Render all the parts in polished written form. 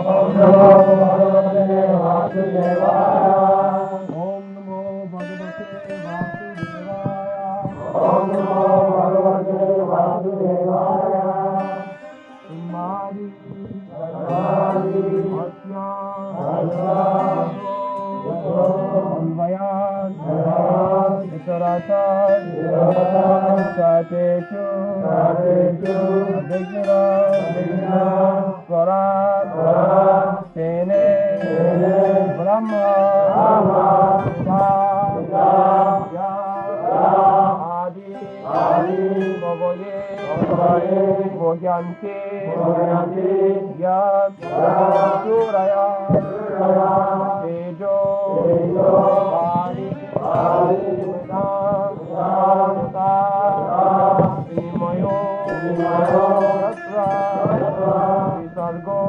ओम नमो भगवते वासुदेवाय। ओम नमो भगवते वासुदेवाय। ओम नमो भगवते वासुदेवाय। तन्मादि अन्वयान् इतरतेषु स्वरात् तेने ब्रह्म आदि कवये भोजन्ते सूरया तेजो वाणी विनिमयो विसर्गो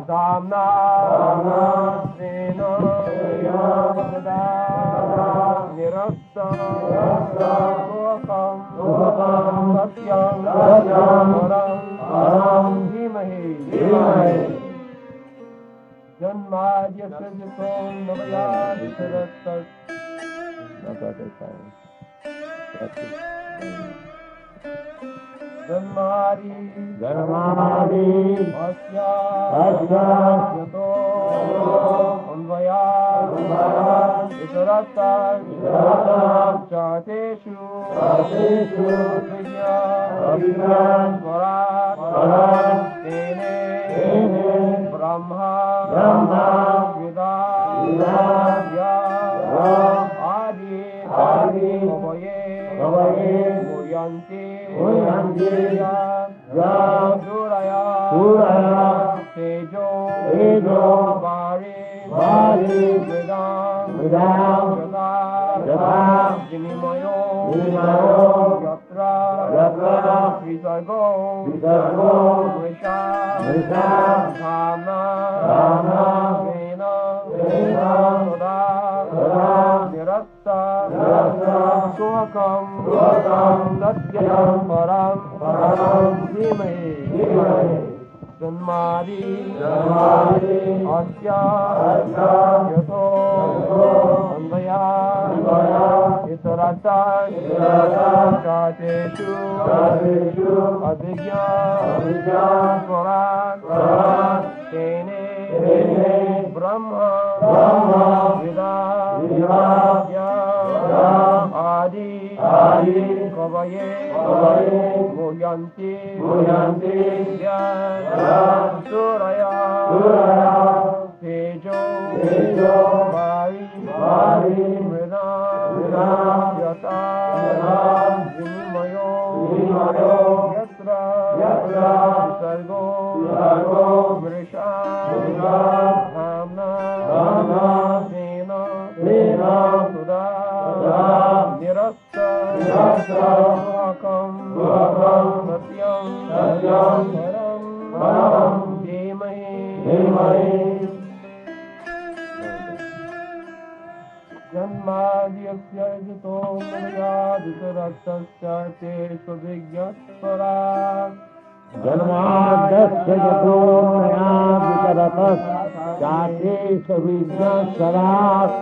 धाम्ना स्नेन सदा निरस्तम सत्यं परं धीमहि जन्माद्यस्य जन्मादि अस्यातो अन्वयात् इतरतेषु स्वरात् तेने ब्रह्मा आदि कवये भूयन्ति सूरया तेजो वारि विनिमयो यत्र विसर्गो धाम्ना स्नेन सदा निरस्तम सत्यं परं धीमहि जन्मादि अस्यातो अन्वयात् इतरतेषु अभिज्ञात् स्वरात् तेने ब्रह्म आदि कवये भूयन्ति सूरया तेजो वारि यथा विनिमयो यत्र विसर्गो मृषा धाम्ना स्नेन सुधा निरस्तम सत्यं परं धीमहि जन्माद्यस्य यतोऽन्वयादितरतस्य तेषु विज्ञस्वरात् जन्माद्यस्य यतोऽन्वयादितरतश्चातेषु विज्ञस्वरात्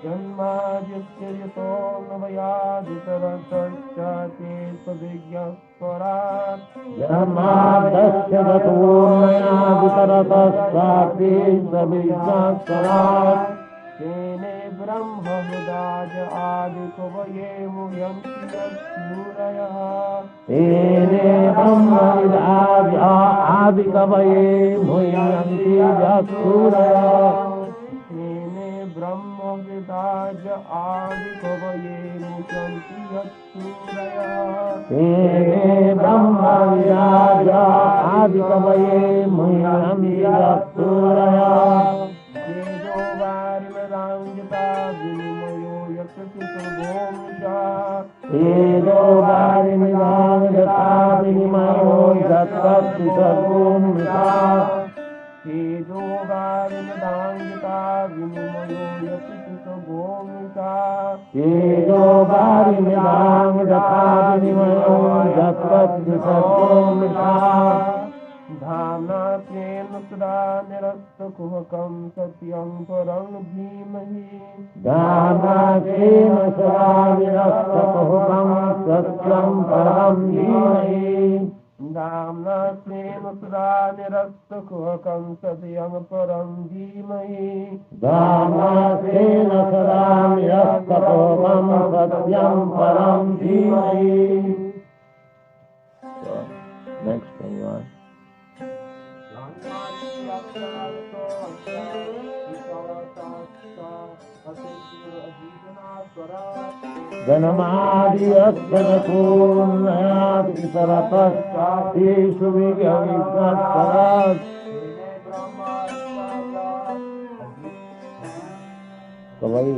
जन्माद्यस्य यतोऽन्वयादितरतश्चातेषु विज्ञस्वरात् जन्माद्यस्य यतोऽन्वयादितरतश्चातेषु विज्ञस्वरात् तेने ब्रह्महृदाय आदिकवये मुह्यन्ति यत्सूरयः तेने ब्रह्महृदाय आदिकवये मुह्यन्ति यत्सूरयः तेने ब्रह्महृदाय आदिकवये मुह्यन्ति यत्सूरयः तेने ब्रह्महृदाय आदिकवये मुह्यन्ति यत्सूरयः विनिमयो यत्सु सर्वोऽमृता तेजोगारिमदाङ्गिता विनिमयो यत्सु गोमिता तेजोगारिमदाङ्गिता विनिमयो यत्सु सर्वोऽमृता सदा निरस्तकुहकं सत्यं परं धीमहि दानासेन सदा निरस्तकुहकं सत्यं परं धीमहि दाम्नासेन सदा निरस्तकुहकं सत्यं परं धीमहि दानासेन सदा निरस्तकुहकं सत्यं परं धीमहि. Next one you are. जनमादियक्षपूर्णयाति सरतश्चातीषु विज्ञानिस्वरात् कवि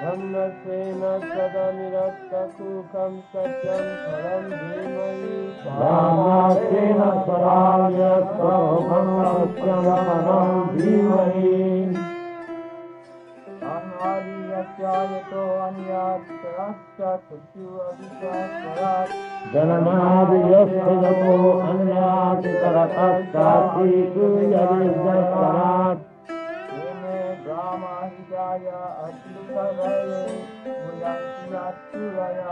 Brahmasena sada nirastakukam satyam param dhimai. Brahmasena saraya sarvam satyam param dhimai. Anvadiyasyayato anyat sarasya satyu avishasarat. Janamādiyasya jato anyāti taratasya yavishasarat. Yeme brahma hidaya aslukavaye muyansiyatsuraya.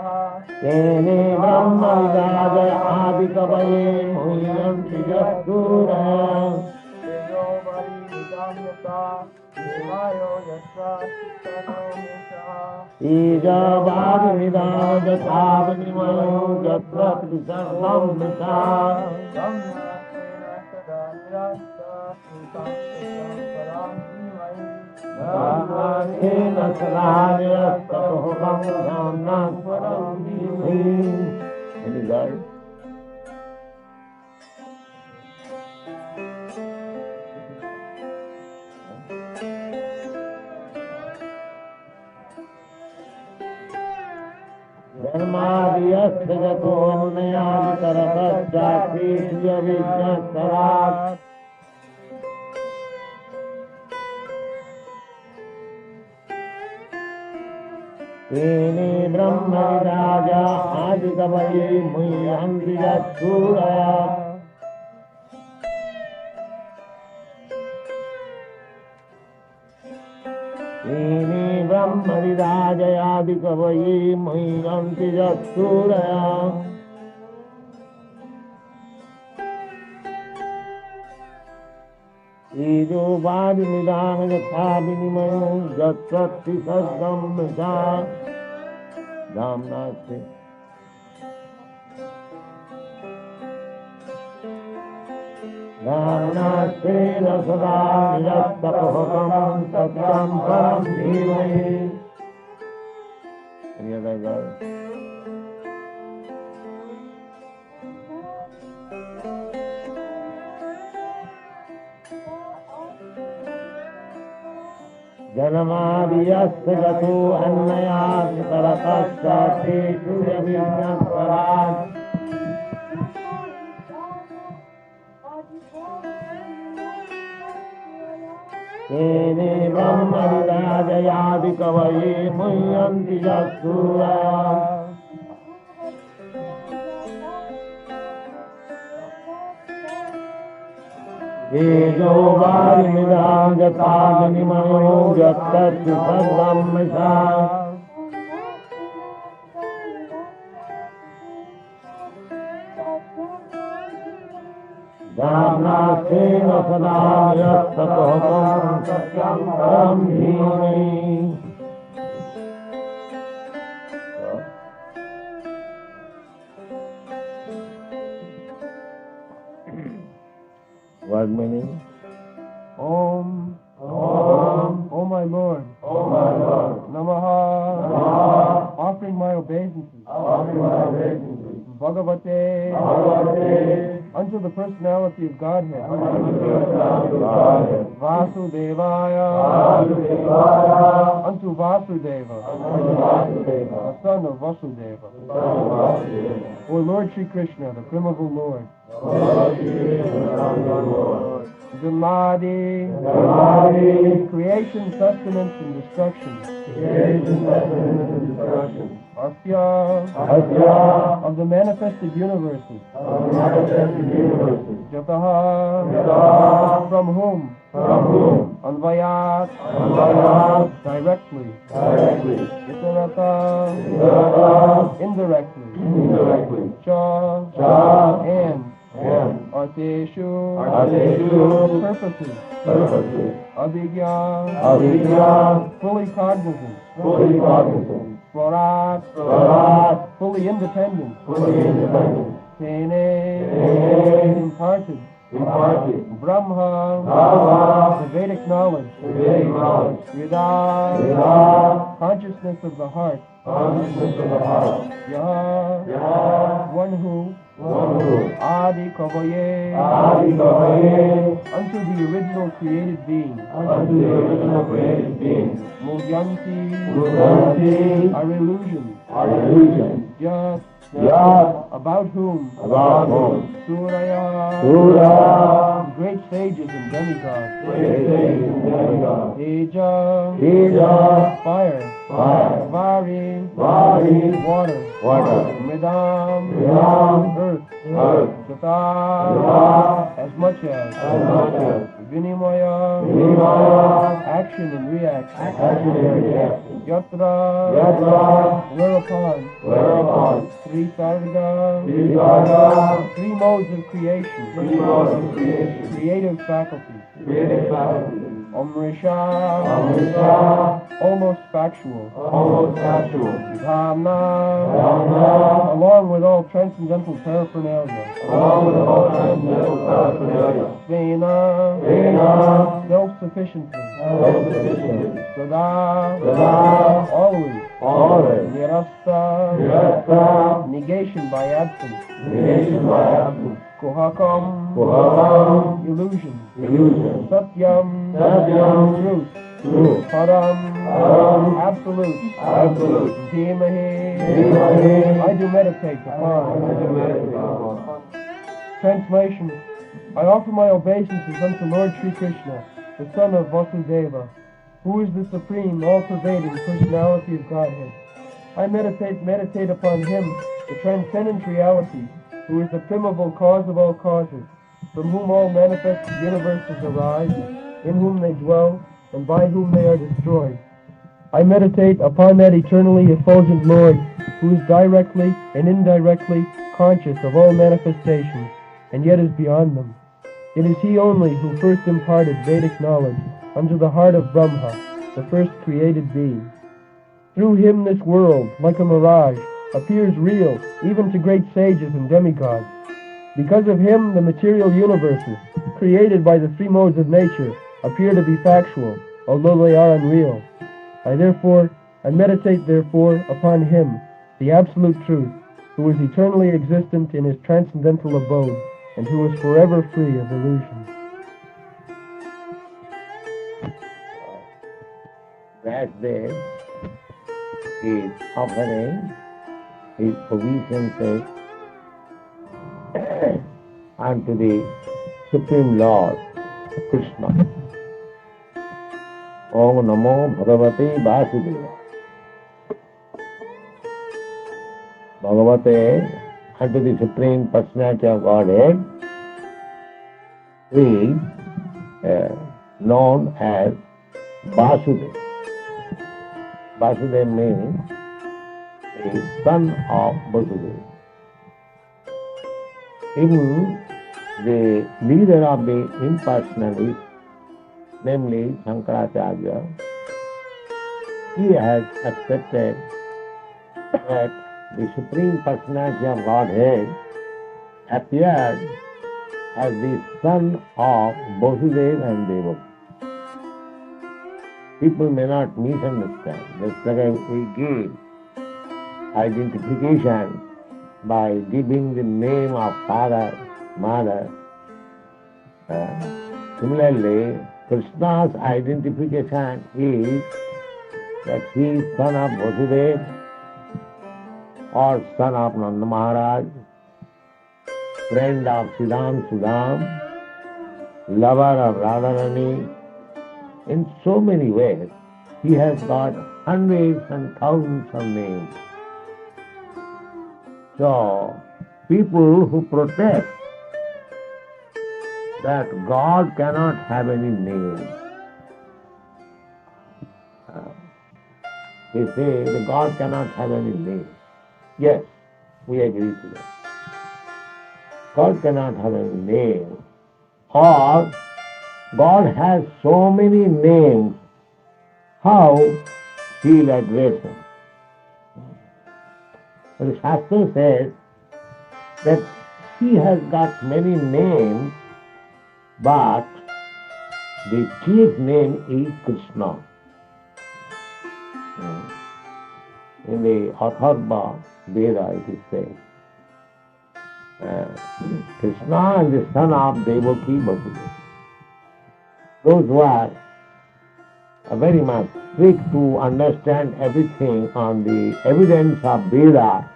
Tene brahma vidāya ādikavaye muhyanti jasturaya. Teyo vari vidamyata devayo yasya sikkano mesha. Ījāvādimidāja tāvanimayo yatra trisarvam misā. Brahmasena sada nirastakukam satyam param dhimai. Brahmasena saraya sarvam satyam param dhimai. Any guys? Janmādiyasya jato anyāti taratasya yavishasarat. Tene brahma vidāya ādikavaye muhyanti jasturaya. Tene brahma vidāya ādikavaye muhyanti jasturaya. Ījāvādimidāja tāvanimayo yatra trisarvam misā. Ramnāse. Ramnāsena sada nirastakukam satyam param dhimai. Any other guys? Janamādiyasya jato anyāti taratasya yavishasarat. Tene brahma vidāya ādikavaye muhyanti jasturaya. Ījāvādimidāja tāvanimayo yatra trisarvam misā. Brahmasena sada nirastakukam satyam param dhimai. Word meaning? Om. Om. O my Lord. O my Lord. Namaha. Namaha. Offering my obeisances. Offering my obeisances. Bhagavate. Bhagavate. Unto the personality of Godhead. Unto the personality of Godhead. Vasudevaya. Vasudevaya. Unto Vasudeva. Unto Vasudeva. The son of Vasudeva. The son of Vasudeva. O Lord Shri Krishna, the primeval Lord. Lord Jesus, the Son of Lord. Jamadi. Jamadi. Creation, sustenance, and destruction. Creation, sustenance, and destruction. Asya. Asya. Of the manifested universes. Of the manifested universes. Jataha. Jataha. From whom? From whom? Anvayat. Anvayat. Directly. Directly. Itarata. Itarata. Indirectly. Indirectly. Cha. Cha. And. Arteshu. Purposes. Abhigya. Fully cognizant. Swarat. Fully independent. Tene. Imparted. Brahma. The Vedic knowledge. Vida. Consciousness of the heart. Yaha. What one who Adi Kavaye unto the original created being Mulyanti are illusions just about whom Suraya great sages and demigods Teja fire Vari water Mridam earth Sata as much as Vinimaya action and reaction Yatra whereupon Three Sarga three modes of creation creative faculty Omrisha almost factual Dhamma along with all transcendental paraphernalia Svena self-sufficiency Sada always Nirasta negation by absence Kuhakam illusion Satyam truth Param absolute Dhimahi I do meditate upon Translation I offer my obeisances unto Lord Sri Krishna, the son of Vasudeva, who is the supreme, all-pervading personality of Godhead. I meditate upon him, the transcendent reality, who is the primeval cause of all causes, from whom all manifest universes arise, in whom they dwell, and by whom they are destroyed. I meditate upon that eternally effulgent Lord, who is directly and indirectly conscious of all manifestations, and yet is beyond them. It is he only who first imparted Vedic knowledge unto the heart of Brahma, the first created being. Through him this world, like a mirage, appears real even to great sages and demigods. Because of him, the material universes, created by the three modes of nature, appear to be factual, although they are unreal. I meditate therefore upon him, the absolute truth, who is eternally existent in his transcendental abode, and who is forever free of illusion. Vasudev is offering his obeisances unto the Supreme Lord, Krishna. Om Namo Bhagavate Vasudeva. Bhagavate, unto the Supreme Personality of Godhead, is known as Vasudeva. Vasudeva means the son of Vasudeva. Even the leader of the impersonalists, namely Shankaracharya, he has accepted that the Supreme Personality of Godhead appeared as the son of Vasudeva and Devaki. People may not misunderstand. Just like we give identification by giving the name of father, mother. Similarly, Krishna's identification is that he is son of Vasudeva or son of Nanda Maharaj, friend of Siddham Sudham, lover of Radharani. In so many ways, he has got hundreds and thousands of names. So, people who protest that God cannot have any name, they say that God cannot have any name. Yes, we agree to that. God cannot have any name, or God has so many names, how he will address them. But the Shastra says that he has got many names, but the chief name is Krishna. In the Atharva Veda it is said Krishna is the son of Devaki Vasudeva. Those who are very much strict to understand everything on the evidence of Veda,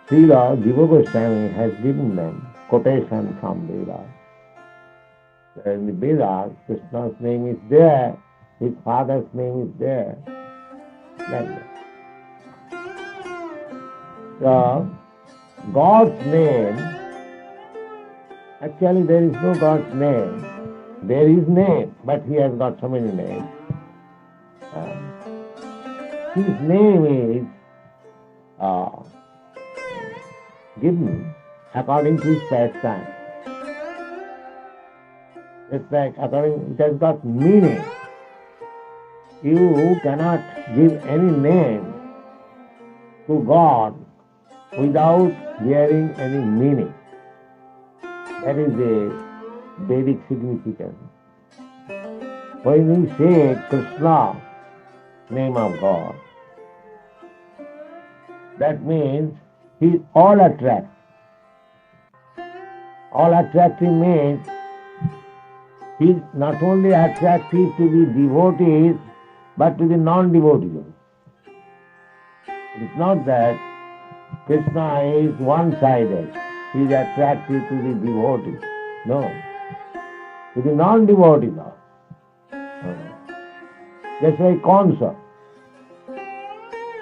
Srila Jiva Goswami has given them quotation from Veda. In the Vedas, Krishna's name is there, his father's name is there. Like that. So, God's name, actually there is no God's name. There is name, but he has got so many names. His name is given according to his pastime. It's like it has got meaning. You cannot give any name to God without hearing any meaning. That is the Vedic significance. When you say Krishna, name of God, that means he is all attractive. All attractive means he is not only attractive to the devotees, but to the non-devotees. It is not that Krishna is one-sided. He is attractive to the devotees. No. To the non-devotees also. Just like Kansa.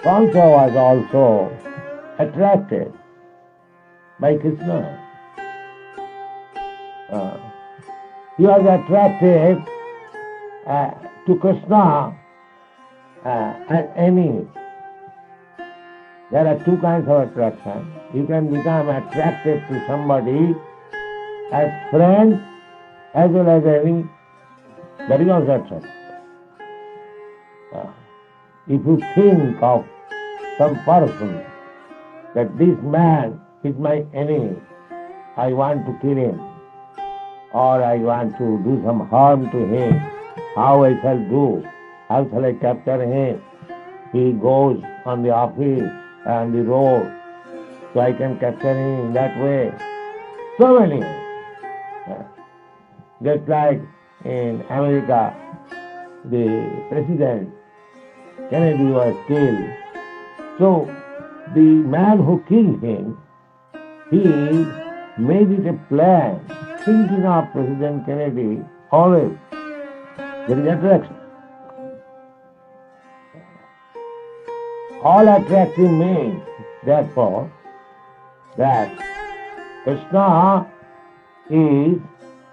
Kansa was also attracted by Krishna. He was attracted to Krishna as enemy. There are two kinds of attraction. You can become attracted to somebody as friend as well as enemy. That is also attraction. If you think of some person that this man is my enemy, I want to kill him, or I want to do some harm to him, how I shall do? How shall I capture him? He goes on the office and the road, so I can capture him in that way. So many. Just like in America, the president Kennedy was killed. So the man who killed him, he made it a plan, thinking of President Kennedy always. There is attraction. All attractive means, therefore, that Krishna is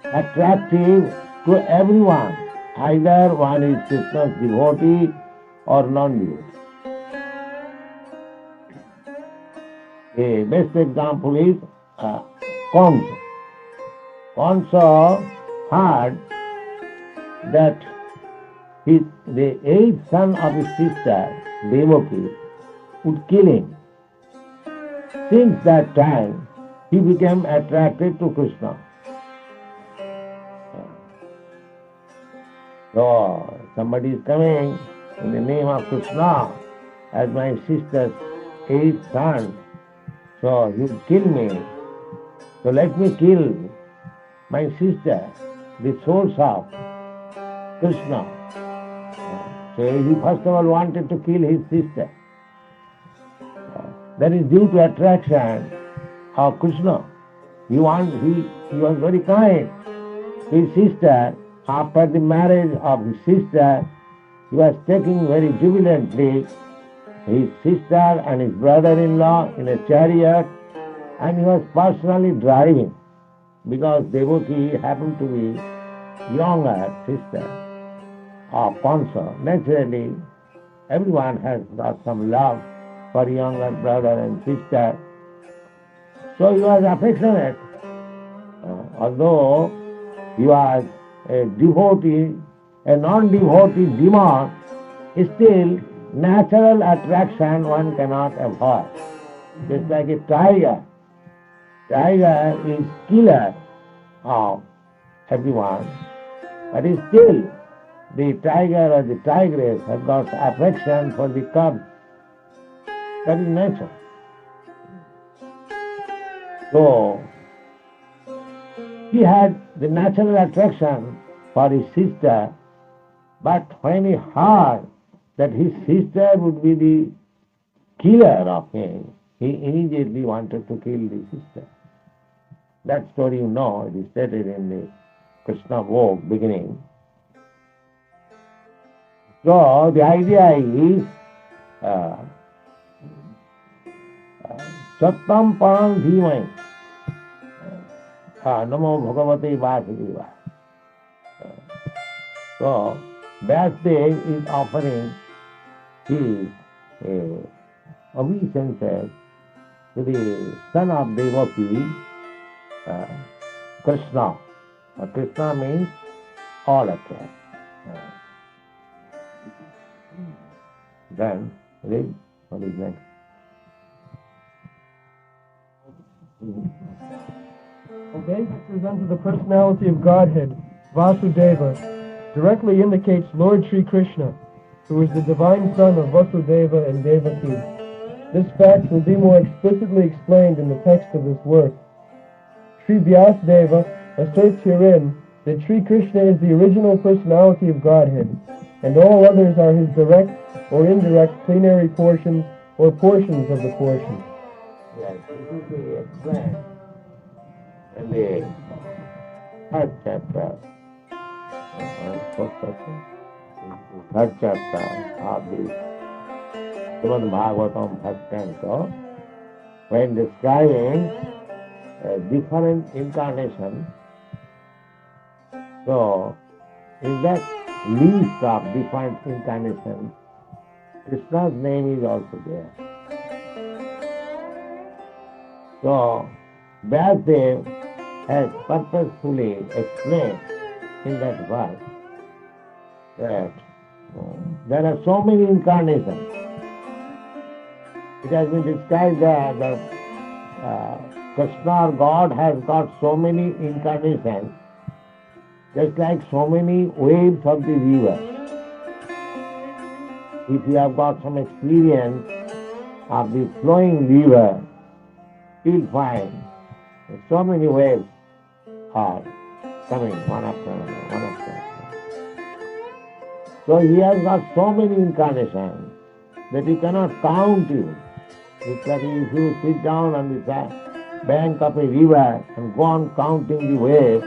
attractive to everyone. Either one is Krishna's devotee or non-devotee. A best example is Kansa. Kansa heard that the eighth son of his sister, Devaki, would kill him. Since that time, he became attracted to Krishna. So, somebody is coming in the name of Krishna as my sister's eighth son, so he will kill me. So let me kill my sister, the source of Krishna. So he first of all wanted to kill his sister. That is due to attraction of Krishna. He was very kind to his sister. After the marriage of his sister, he was taking very jubilantly his sister and his brother-in-law in a chariot, and he was personally driving because Devaki happened to be younger sister of Kansa. Naturally, everyone has got some love for younger brother and sister. So he was affectionate. Although he was a devotee, a non-devotee demon, still natural attraction one cannot avoid. Just like a tiger. Tiger is killer of everyone, but still the tiger or the tigress has got affection for the cub. That is nature. So, he had the natural attraction for his sister, but when he heard that his sister would be the killer of him, he immediately wanted to kill the sister. That story you know, it is stated in the Krishna book beginning. So the idea is Sattam Param Dhimai Namo Bhagavate Vasudeva. So Vyasdev is offering his obeisances to the son of Devaki, Krishna. Krishna means all attract. Then, read what is next. Obeisances unto the personality of Godhead, Vasudeva, directly indicates Lord Sri Krishna, who is the divine son of Vasudeva and Devaki. This fact will be more explicitly explained in the text of this work. Sri Vyasadeva asserts herein that Sri Krishna is the original personality of Godhead, and all others are his direct or indirect plenary portions or portions of the portions. Yes, this will be explained in the third chapter. Third chapter of the Srimad Bhagavatam first canto, when describing different incarnations. So, in that list of different incarnations, Krishna's name is also there. So, Vyasadeva has purposefully explained in that verse that there are so many incarnations. It has been described that Krishna or God has got so many incarnations, just like so many waves of the river. If you have got some experience of the flowing river, you'll find that so many waves are coming one after another, one after another. So he has got so many incarnations that you cannot count it. It's like if you sit down on the bank of a river and go on counting the waves,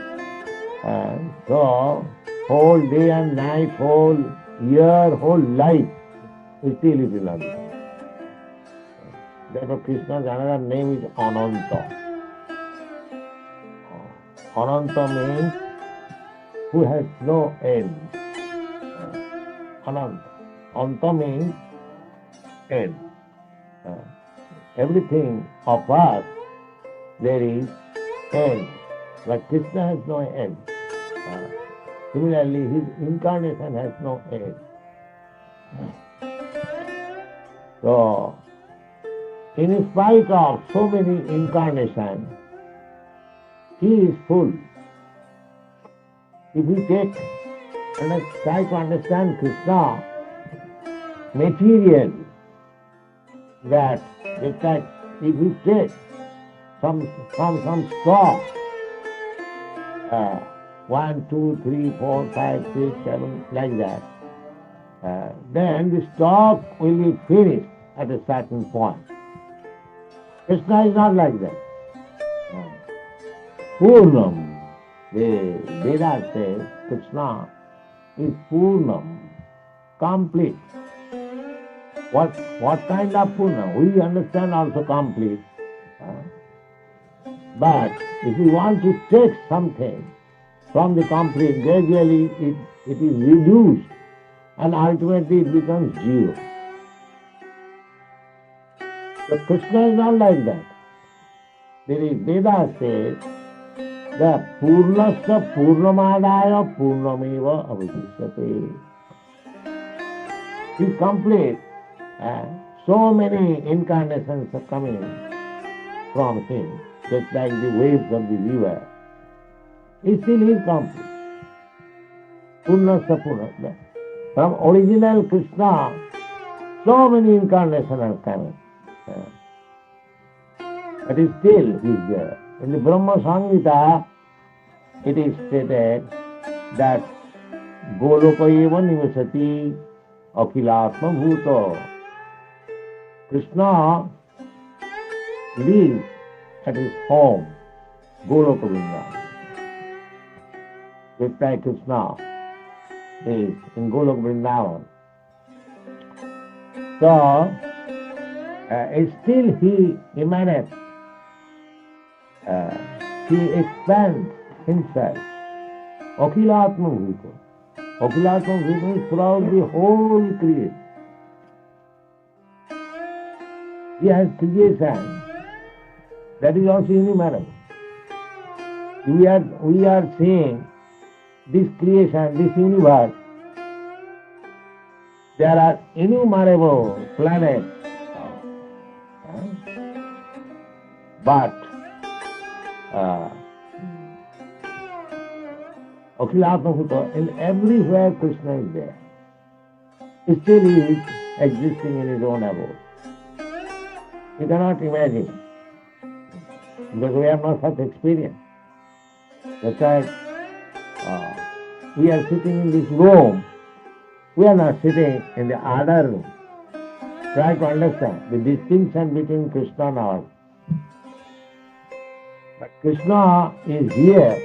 and so whole day and night, whole year, whole life, still it will not be. Therefore Krishna's another name is Ananta. Ananta means who has no end. Ananta. Anta means end. Everything of us, there is end. But Krishna has no end. Similarly, his incarnation has no end. So, in spite of so many incarnations, he is full. If we take and try to understand Krishna materially, that if we take some straw, 1, 2, 3, 4, 5, 6, 7, like that, then the stock will be finished at a certain point. Krishna is not like that. Purnam, the Vedas says Krishna is Purnam, complete. What kind of Purnam? We understand also complete. But if we want to take something from the complete, gradually it is reduced and ultimately it becomes zero. So Krishna is not like that. There is Veda says that Purnasya Purnamadaya Purnameva Avadhishyate. He is complete. So many incarnations are coming from him, just like the waves of the river. He still is complete. Purnasya Purnasya. From original Krishna, so many incarnations are coming. but still he is there. In the Brahma Samhita, it is stated that Goloka eva nivasati akhilatma bhuta. Krishna lives at his home, Goloka Vrindavan. Just like Krishna is in Goloka Vrindavan. So, still he emanates, he expands himself. Akhilatma bhuta. Akhilatma bhuta is throughout the whole creation. He has creation. That is also innumerable. We are seeing this creation, this universe. There are innumerable planets. But Akhilatma Bhuta, in everywhere Krishna is there. Still he is existing in his own abode. You cannot imagine, because we have not such experience. That's why we are sitting in this room. We are not sitting in the other room. Try to understand the distinction between Krishna and us. But Krishna is here,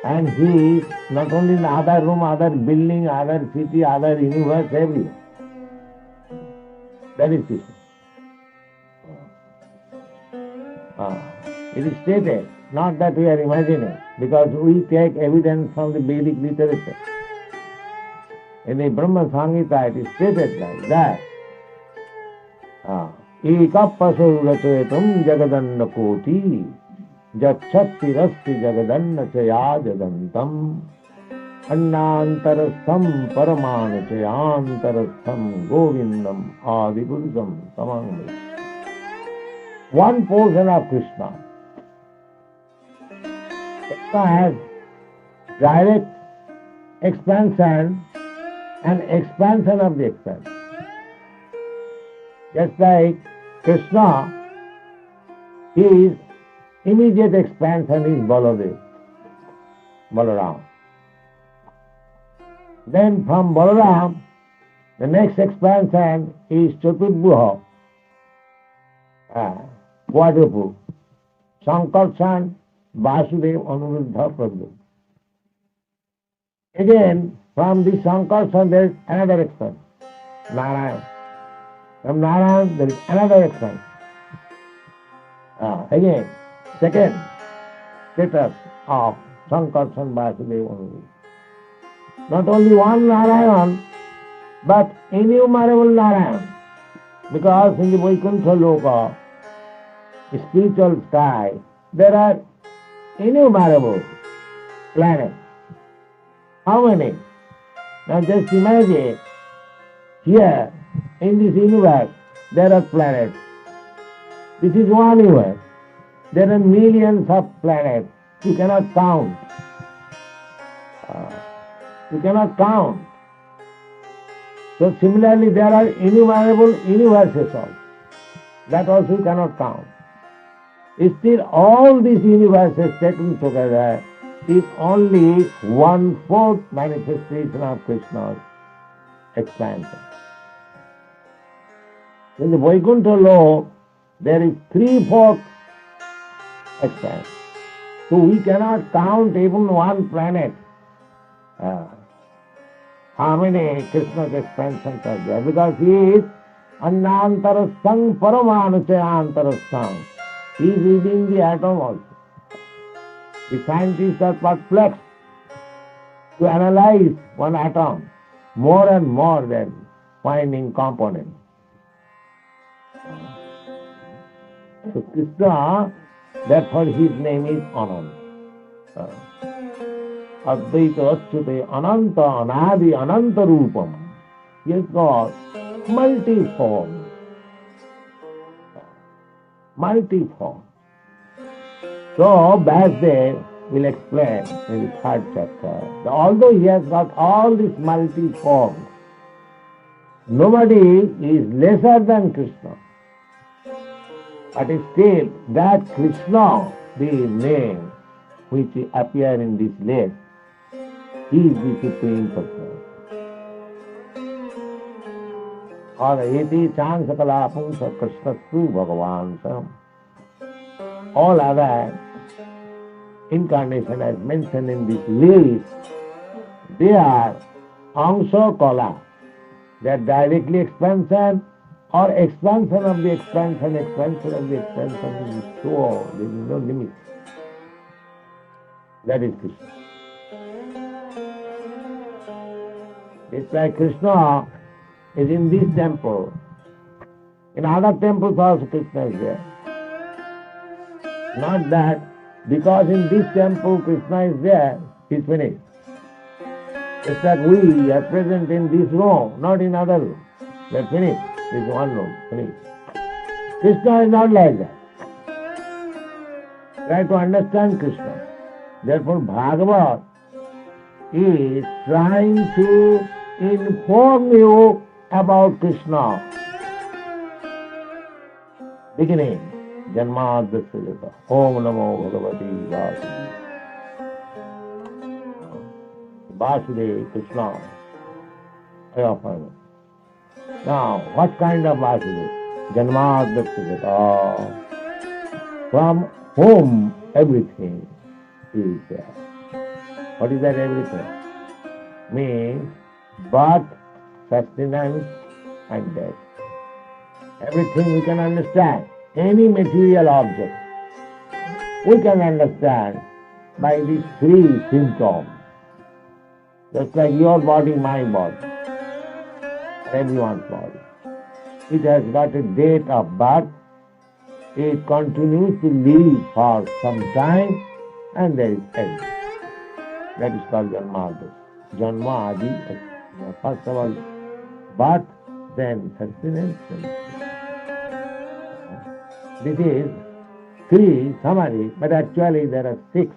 and he is not only in the other room, other building, other city, other universe, everywhere. That is Krishna. It is stated, not that we are imagining, because we take evidence from the Vedic literature. In the Brahma Samhita it is stated like that. Eka pasu rachayatam jagadanna koti jachatti rasti jagadanna chaya jagantam annantarastham paramana chayantarastham govindam adipurusham tamangli. One portion of Krishna. Krishna has direct expansion and expansion of the expansion. Just like Krishna, his immediate expansion is Balaram. Then from Balaram, the next expansion is Chaturbhuja, Quadruple, Sankarshan, Vasudev, Anuruddha, Prabhu. Again, from this Sankarshan there is another expansion, Narayan. From Narayan there is another expansion. Again, second status of Sankarshan, Vasudev, Anuruddha. Not only one Narayan, but innumerable Narayan. Because in the Vaikuntha Loka, spiritual sky, there are innumerable planets. How many? Now just imagine, here in this universe there are planets. This is one universe. There are millions of planets. You cannot count. You cannot count. So similarly there are innumerable universes also. That also you cannot count. Still all these universes taken together is only 1/4 manifestation of Krishna's expansion. In the Vaikuntha law, there is 3/4 expansion. So we cannot count even one planet. How many Krishna's expansions are there? Because he is Annantarastham Paramanuchayantarastham. He is within the atom also. The scientists are perplexed to analyze one atom more and more than finding components. So Krishna, therefore his name is Ananta. Advaita Achyute Ananta Anadi Ananta Rupam. He has got multiform. Multiform. So Vyasdev will explain in the 3rd chapter that although he has got all these multiforms, nobody is lesser than Krishna. But still, that Krishna, the name which appear in this list, he is the Supreme Personality. Or eti chang sakala pungsa krishnastu bhagavan sam. All other incarnations as mentioned in this list, they are angsa kala. They are directly expansion or expansion of the expansion, expansion of the expansion. So there is no limit. That is Krishna. It's like Krishna is in this temple. In other temples also Krishna is there. Not that because in this temple Krishna is there, he's finished. It's like we are present in this room, not in other room. We are finished. This is one room, finished. Krishna is not like that. Try to understand Krishna. Therefore Bhagavad is trying to inform you about Krishna. Beginning, Janmadasya Om Namo Bhagavati Vasudeva. Vasudeva, Krishna. I offer. Now, what kind of Vasudeva? Janmadasya. From whom everything is there. What is that everything? Means birth, sustenance and death. Everything we can understand. Any material object we can understand by these three symptoms. Just like your body, my body, everyone's body. It has got a date of birth. It continues to live for some time and there is end. That is called Janmadasya. Janma Adi. First of all, birth, then sustenance. This is three summary, but actually there are six.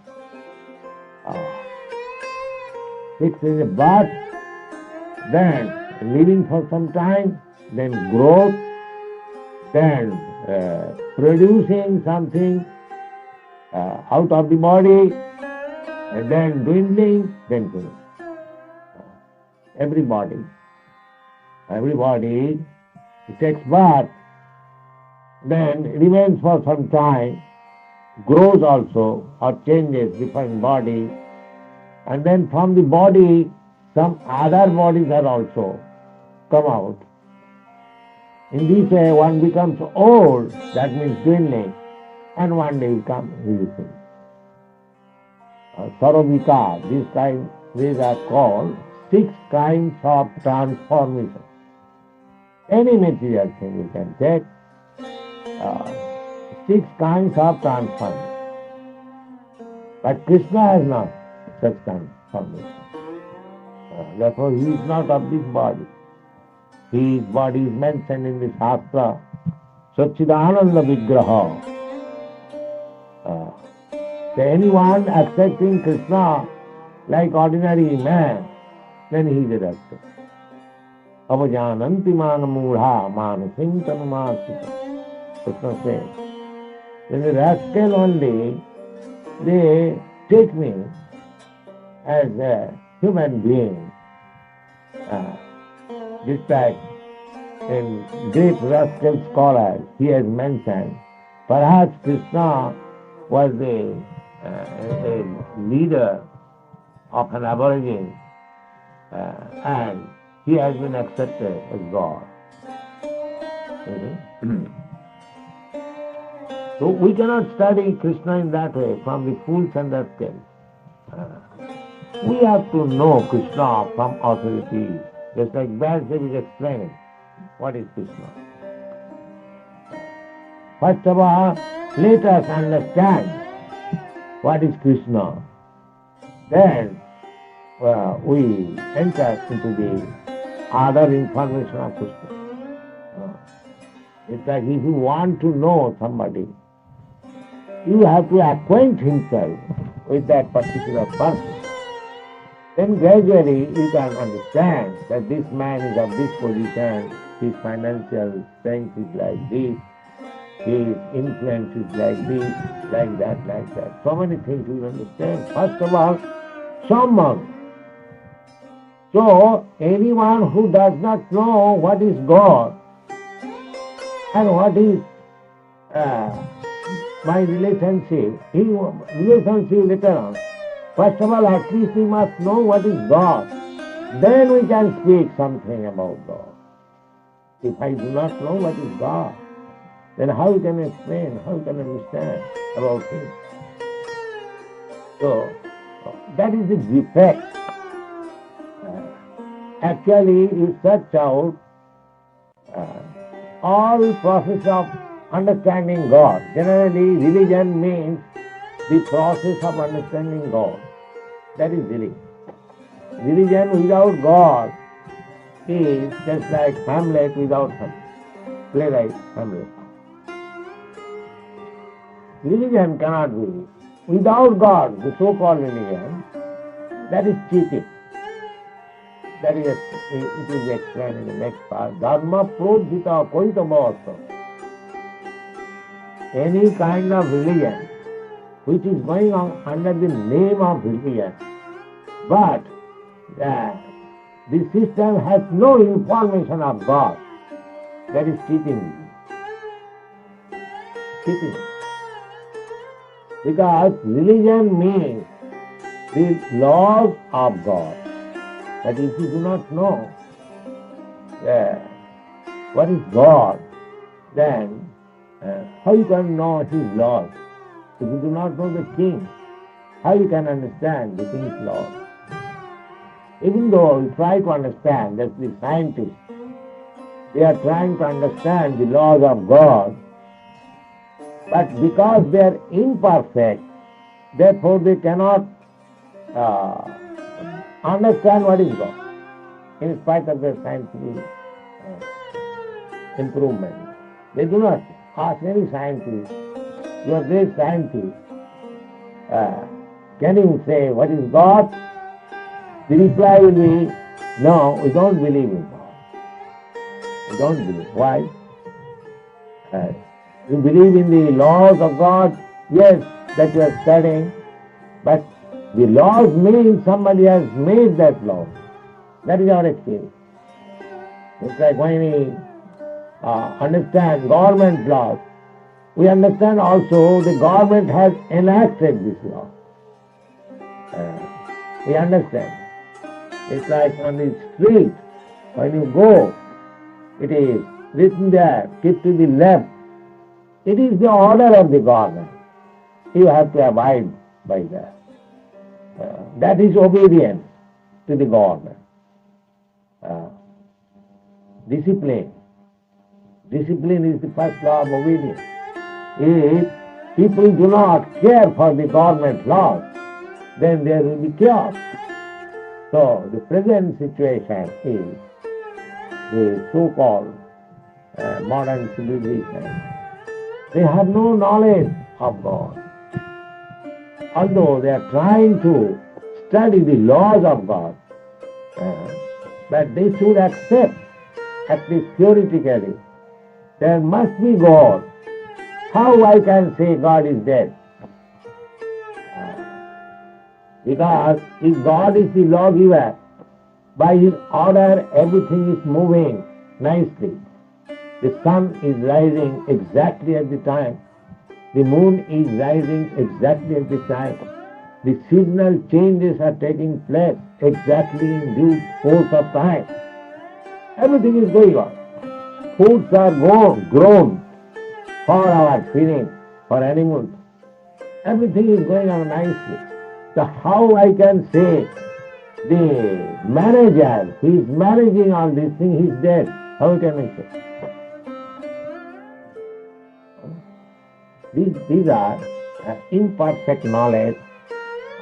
Six is a birth, then living for some time, then growth, then producing something out of the body, and then dwindling, then finish. Everybody takes birth, then remains for some time, grows also, or changes different body, and then from the body some other bodies are also come out. In this way one becomes old, that means dwindling, and one day becomes reducing. Saravika, these are called 6 kinds of transformation. Any material thing you can take, 6 kinds of transformation. But Krishna has not such transformation. Therefore he is not of this body. His body is mentioned in the Shastra, Satchidananda Vigraha. So anyone accepting Krishna like ordinary man, then he is a rascal. Avajananti mana mudha manasim tanumasita. Krishna says, then the rascal only, they take me as a human being. This type, in great rascal scholars, he has mentioned, perhaps Krishna was a leader of an aborigine and he has been accepted as God. So we cannot study Krishna in that way from the fools and rascals. We have to know Krishna from authorities. Just like Vyasa is explaining what is Krishna. First of all, let us understand what is Krishna. Then we enter into the other information of Krishna. It's like if you want to know somebody, you have to acquaint himself with that particular person. Then gradually you can understand that this man is of this position, his financial strength is like this, his influence is like this, like that, like that. So many things you understand. First of all, someone. So, anyone who does not know what is God and what is my relationship later on. First of all, at least we must know what is God. Then we can speak something about God. If I do not know what is God, then how can I explain, how can I understand about Him? So, that is the defect. Actually, you search out all process of understanding God. Generally, religion means the process of understanding God. That is religion. Religion without God is just like Hamlet without Hamlet. Playwright Hamlet. Religion cannot be. Without God, the so-called religion, that is cheating. That is, it will be explained in the next part. Dharma prodhita koita bhata. Any kind of religion which is going on under the name of religion, but the system has no information of God, that is cheating. Cheating. Because religion means the laws of God. But if you do not know what is God, then how you can know His laws? If you do not know the king, how you can understand the king's laws? Even though you try to understand, that's the scientists, they are trying to understand the laws of God, but because they are imperfect, therefore they cannot understand what is God, in spite of their scientific improvement. They do not ask any scientist, you are a great scientist, can you say what is God? The reply will be, no, we don't believe in God. We don't believe. Why? You believe in the laws of God, yes, that you are studying, but the laws mean somebody has made that law. That is our experience. It's like when we understand government laws, we understand also the government has enacted this law. We understand. It's like on the street, when you go, it is written there, keep to the left. It is the order of the government. You have to abide by that. That is obedience to the government. Discipline. Discipline is the first law of obedience. If people do not care for the government laws, then there will be chaos. So the present situation is the so-called modern civilization. They have no knowledge of God. Although they are trying to study the laws of God, but they should accept, at least theoretically, there must be God. How I can say God is dead? Because if God is the lawgiver, by His order everything is moving nicely. The sun is rising exactly at the time. The moon is rising exactly at the time. The seasonal changes are taking place exactly in due course of time. Everything is going on. Foods are grown for our feeding, for animals. Everything is going on nicely. So how I can say the manager who is managing all these things, he is dead? How can I say? These are imperfect knowledge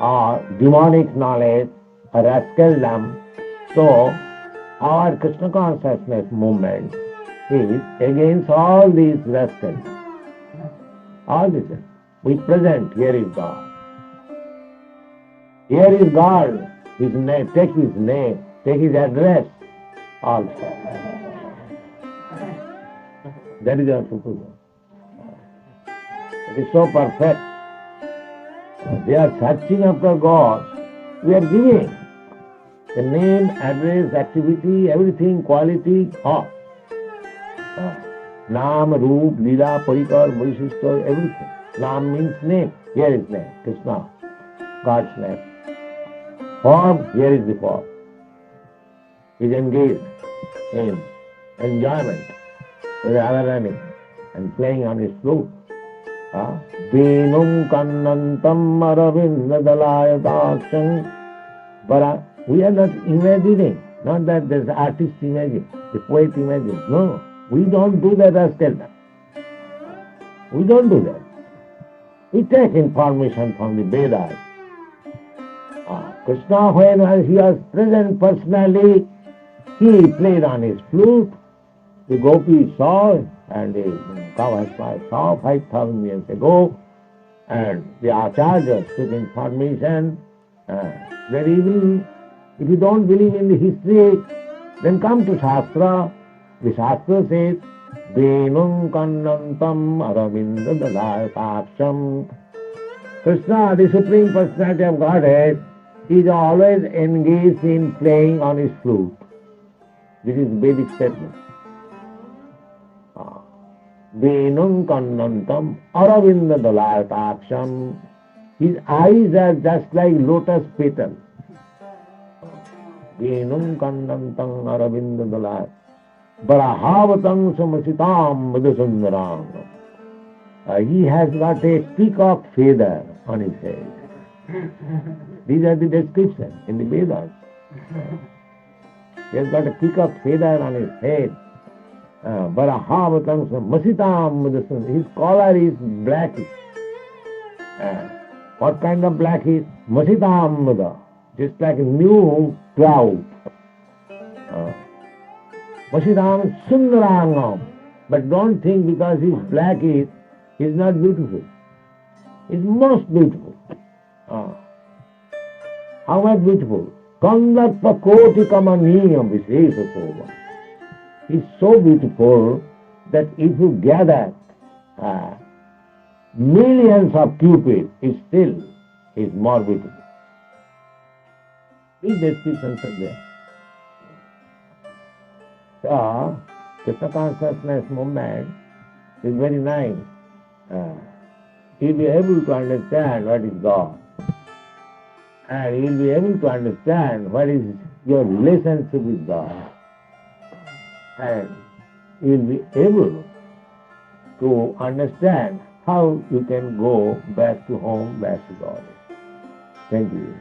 or demonic knowledge or rascaldom. So our Krishna consciousness movement is against all these rascals. All this. We present, here is God. Here is God. His name, take His name, take His address also. That is our proposal. It is so perfect. They are searching after God. We are giving the name, address, activity, everything, quality, all. Naam, Roop, Leela, Parikar, Vaishishta, everything. Naam means name. Here is name, Krishna, God's name. Form, here is the form. He is engaged in enjoyment with Radharani and playing on his flute. Venum kannantam aravindalayadaksham. But we are not imagining, not that there's artist imagine, the poet imagine. No, we don't do that as Kelna. We don't do that. We take information from the Vedas. Krishna, when he was present personally, he played on his flute. The gopis saw, and the Kavasma saw 5,000 years ago, and the acharyas took information. Very evil. If you don't believe in the history, then come to Shastra. The Shastra says, Venum kannantam aravinda dalayakaksham. Krishna, the Supreme Personality of Godhead, is always engaged in playing on his flute. This is Vedic statement. Venum kannantam aravinda dalayakaksham. His eyes are just like lotus petals. Venum kannantam aravinda dalayakaksham. Barahavatam samasitam madhusundaram. He has got a peacock feather on his head. These are the descriptions in the Vedas. He has got a peacock feather on his head. Barahavatam samasitam madhusundaram. His collar is blackish. What kind of black is? Masitam madha. Just like a new cloud. Masitam sundarangam. But don't think because he's black he's not beautiful. He's most beautiful. How much beautiful? Kandatpa koti kamaniyam vishesha soba. He's so beautiful that if you gather millions of cupids, it still is more beautiful. These descriptions are there. So, Krishna consciousness movement is very nice. You'll be able to understand what is God. And you'll be able to understand what is your relationship with God. And you'll be able to understand how you can go back to home, back to God. Thank you.